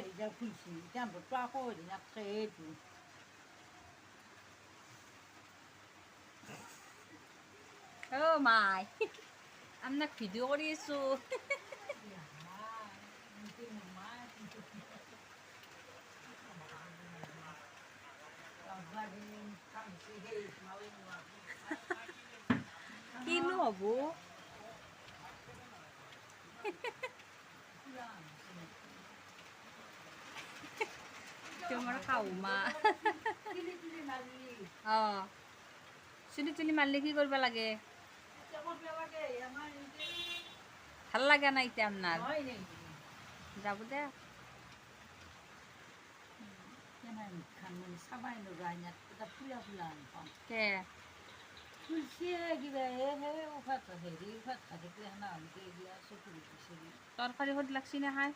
হেৰি যা ফুলছি টেম্পৰটো আকৌ হেৰি নাথাকে এইটো অ' মাই আপোনাক ভিডিঅ' কৰি আছোঁ কিনো হ'ব তোমাৰ শাহুমা অঁ চুলি তুলি মাৰিলে কি কৰিব লাগে ভাল লাগে না এতিয়া আপোনাৰ যাব দে চাবাই নগা এটা ফুলা ফুলা কে ফুলছিয়ে কিবা সেই উশাহ হেৰি উশাহ থাকিলে সেনা চকু বিচাৰি তৰকাৰী সোৱাদ লাগছি নে খাই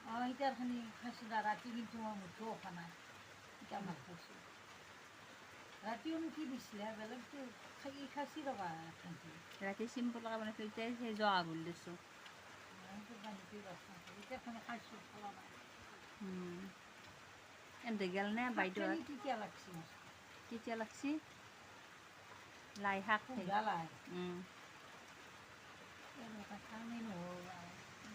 অঁ ইটাৰখিনি খাইছোঁ দা ৰাতি কিন্তু মই মুঠো খোৱা নাই ইটা ভাত খাইছোঁ ৰাতিও কি দিছিলে বেলেগটো খাইছি ৰ'বা ৰাতি চিম্পুলকৈ বনাইছোঁ এতিয়া সেই জহা ভুল দিছোঁ ইটাৰখিনি খাইছোঁ খোৱা নাই এন্তে গেল নে বাইদেউ কেতিয়া লাগছি কেতিয়া লাগছি লাই শাক লাই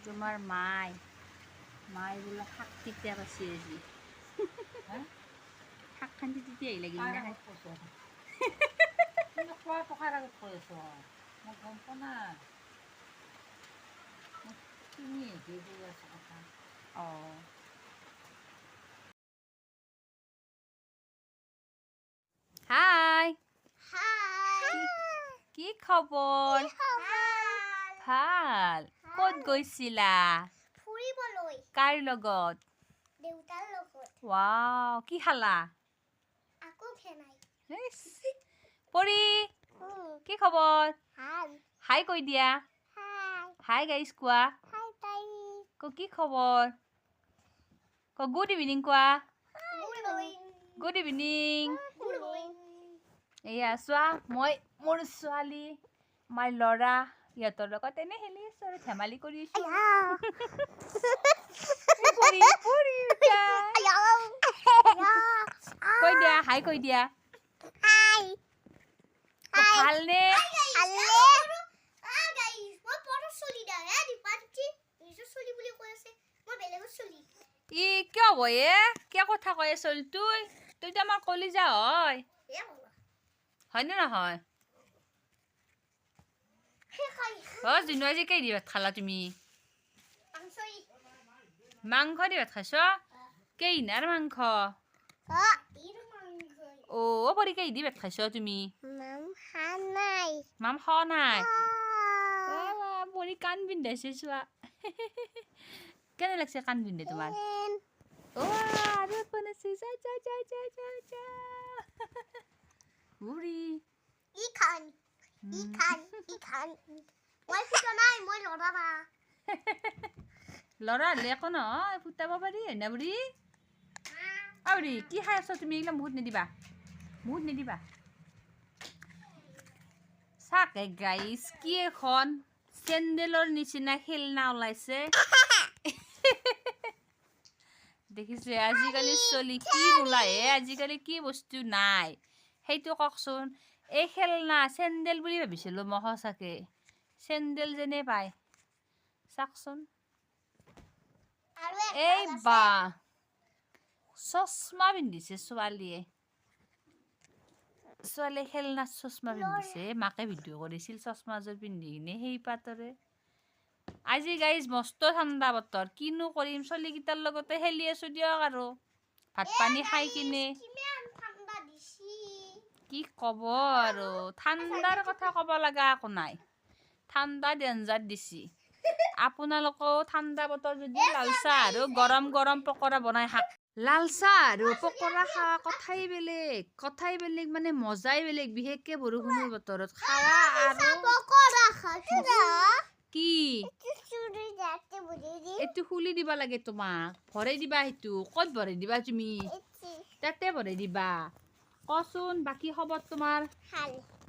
তোমাৰ মাই বোলে শাক তিতা পাচি আজি শাক খান্দি তেতিয়া লাগিল নে খোৱা টকাৰ আগত কৈ আছ মই গম পোৱা নাই তুমি হেৰি কৰি আছা কথা অঁ হাই কি খবৰ ভাল ক'ত গৈছিলা ফুৰিবলৈ কাৰ লগত দেউতাৰ লগত ৱাও কি খালা আকৌ খেনাই ইছ, পৰি কি খবৰ ভাল হাই কৈ দিয়া হাই হাই গাইজ কোৱা হাই তাই কি খবৰ গুড ইভিনিং কোৱা গুড ইভিনিং এয়া চোৱা মই মোৰ ছোৱালী আমাৰ ল'ৰা সিহঁতৰ লগত এনে খেলি আছোঁ আৰু ধেমালি কৰি আছোঁ কৈ দিয়া হাই কৈ দিয়া ভালনে ই কিয় হ'ব কিয় কথা কৈ আছ তইতো আমাৰ কলিজা হয় হয়নে নহয় জুনু আজি কেই দি ভাত খালা তুমি মাংস দি ভাত খাইছ কেইনাৰ মাংস অ' পৰি কেই দি ভাত খাইছ তুমি মাম খোৱা নাই পৰি কাণ পিন্ধাইছে চোৱা কেনে লাগছে কাণ পিন্ধে তোমাৰ আৰু বনাইছে বুঢ়ী ল'ৰা হ'লে একো নহয় ফুটাব পাৰি হয় না বুঢ়ী বুঢ়ী কি খাই আছ তুমি এইগিলা মুখত নিদিবা চাকে গাইছ কি এখন চেণ্ডেলৰ নিচিনা খেলনা ওলাইছে দেখিছে আজিকালি চলি কি নোলায় আজিকালি কি বস্তু নাই সেইটো কওকচোন এই খেলনা চেণ্ডেল বুলি ভাবিছিলোঁ মই সঁচাকে চেণ্ডেল যেনে পায় চাওকচোন এই বা চশমা পিন্ধিছে ছোৱালীয়ে খেলনাত চশমা পিন্ধিছে মাকে ভিডিঅ' কৰিছিল চশমাযোৰ পিন্ধি কিনে সেই পাতৰে আজি গাইজ মস্ত ঠাণ্ডা বতৰ কিনো কৰিম চলিকেইটাৰ লগতে খেলি আছোঁ দিয়ক আৰু ভাত পানী খাই কিনে কি ক'ব আৰু ঠাণ্ডাৰ কথা ক'ব লগা একো নাই ঠাণ্ডা ডেঞ্জাৰ দিছি আপোনালোকেও ঠাণ্ডা বতৰ যদি লাল চাহ আৰু গৰম গৰম পকৰা বনাই খাক লাল চাহ আৰু পকৰা খোৱা কথাই বেলেগ মানে মজাই বেলেগ বিশেষকে বৰষুণৰ বতৰত খাৱা আৰু কি এইটো খুলি দিবা লাগে তোমাক ভৰাই দিবা সেইটো ক'ত ভৰাই দিবা তুমি তাতে ভৰাই দিবা কচোন বাকী খবৰ তোমাৰ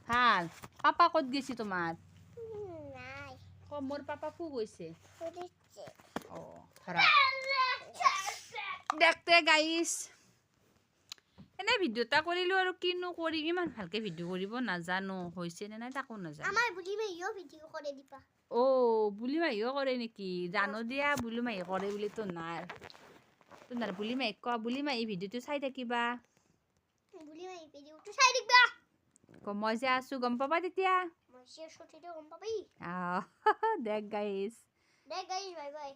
ভাল পাপা ক'ত গৈছে তোমাৰ মোৰ পাপা ফু গৈছে ধৰা দেখতে গাইছ এনে ভিডিঅ' এটা কৰিলোঁ আৰু কিনো কৰিম ইমান ভালকৈ ভিডিঅ' কৰিব নাজানো হৈছে নে নাই তাকো নাজানো আমাৰ বুলি মেহিও ভিডিঅ' কৰে দিবা বুলি মাহীও কৰে নেকি জানো দিয়া বুলি মাহী কৰে বুলি তোনাৰ বুলি মাহীক কোৱা বুলি মাহী ভিডিঅ'টো চাই থাকিবা বুলি মেহি ভিডিঅ'টো চাই দিবা মই যে আছোঁ গম পাবা তেতিয়া মই শ্বেয়াৰ চঠিতে গম পাবি দেখ গাইছ দে গাইজ বাই বাই